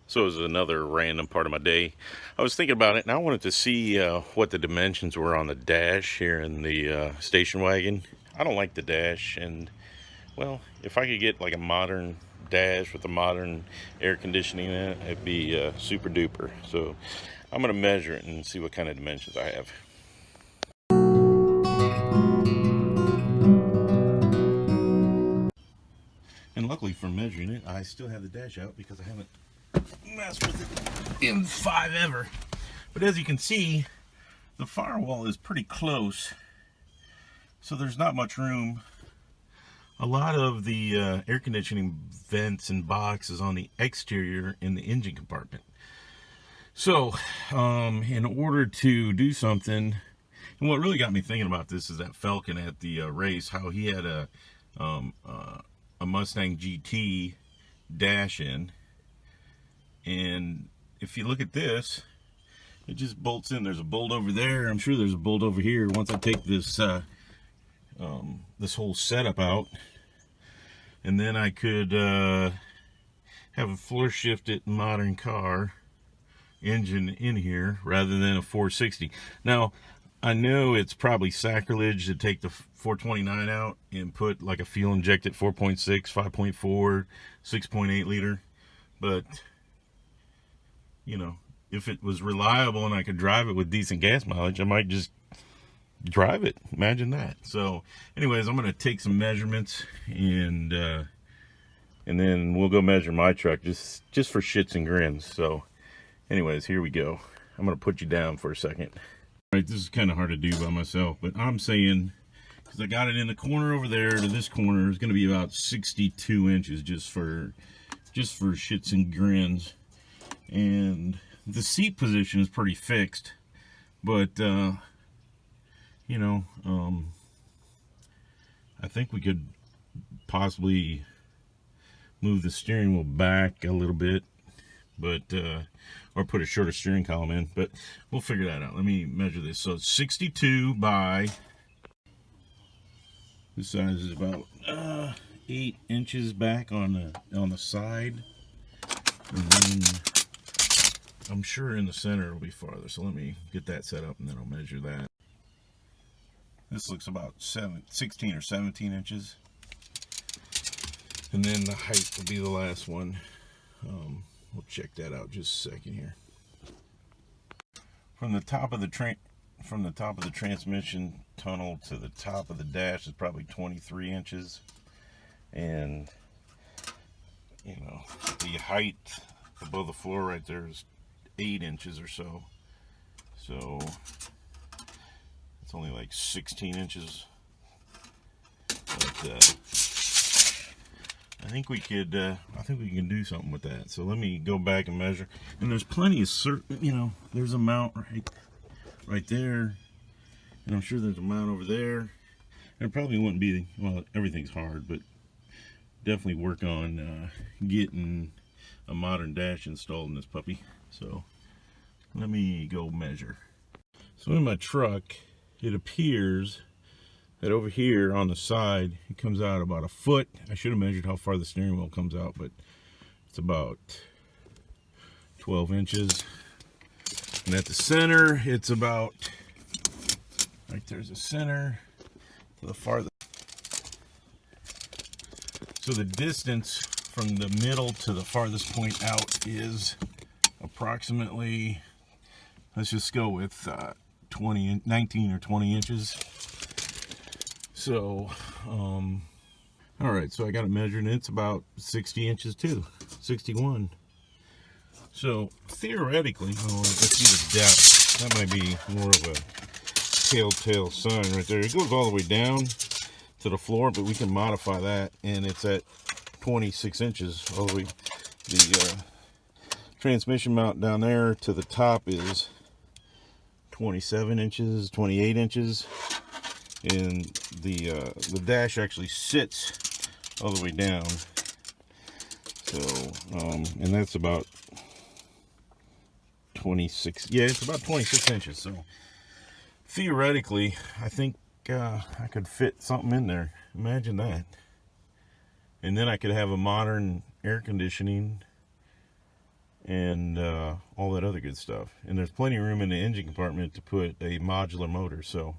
So it was another random part of my day. I was thinking about it, and I wanted to see what the dimensions were on the dash here in the station wagon. I don't like the dash, and well, if I could get like a modern dash with a modern air conditioning in it, it'd be super duper. So I'm gonna measure it and see what kind of dimensions I have. And luckily for measuring it, I still have the dash out because I haven't messed with it in 5 ever. But as you can see, the firewall is pretty close, so there's not much room. A lot of the air conditioning vents and boxes on the exterior in the engine compartment. So in order to do something, and what really got me thinking about this is that Falcon at the race, how he had a Mustang GT dash in, and if you look at this, it just bolts in. There's a bolt over there. I'm sure there's a bolt over here. Once I take this this whole setup out, and then I could have a floor shifted modern car engine in here rather than a 460. Now, I know it's probably sacrilege to take the 429 out and put like a fuel injected 4.6, 5.4, 6.8 liter, but you know, if it was reliable and I could drive it with decent gas mileage, I might just drive it. Imagine that. So anyways, I'm going to take some measurements and then we'll go measure my truck just for shits and grins. So anyways, here we go. I'm going to put you down for a second. All right, this is kind of hard to do by myself, but I'm saying, because I got it in the corner over there to this corner, it's going to be about 62 inches just for shits and grins. And the seat position is pretty fixed, but you know, I think we could possibly move the steering wheel back a little bit, but or put a shorter steering column in, but we'll figure that out. Let me measure this. So it's 62 by, this size is about 8 inches back on the side, and then I'm sure in the center it'll be farther. So let me get that set up and then I'll measure that. This looks about 16 or 17 inches. And then the height will be the last one. We'll check that out just a second here. From the top of the transmission tunnel to the top of the dash is probably 23 inches. And you know, the height above the floor right there is 8 inches or so. So it's only like 16 inches. But I think we can do something with that. So let me go back and measure. And there's plenty of certain, you know, there's a mount right there. And I'm sure there's a mount over there. And it probably wouldn't be, well, everything's hard, but definitely work on getting a modern dash installed in this puppy. So let me go measure. So in my truck, it appears that over here on the side, it comes out about a foot. I should have measured how far the steering wheel comes out, but it's about 12 inches. And at the center, it's about, right there's the center to the farthest. So the distance from the middle to the farthest point out is approximately, let's just go with 19 or 20 inches. So, all right, so I got it measured, and it's about 60 inches too, 61. So theoretically, let's see the depth. That might be more of a telltale sign right there. It goes all the way down to the floor, but we can modify that, and it's at 26 inches all the way. The transmission mount down there to the top is 27 inches, 28 inches, and the dash actually sits all the way down. So and that's about 26, yeah, it's about 26 inches. So theoretically, I think I could fit something in there. Imagine that. And then I could have a modern air conditioning and all that other good stuff. And there's plenty of room in the engine compartment to put a modular motor. So,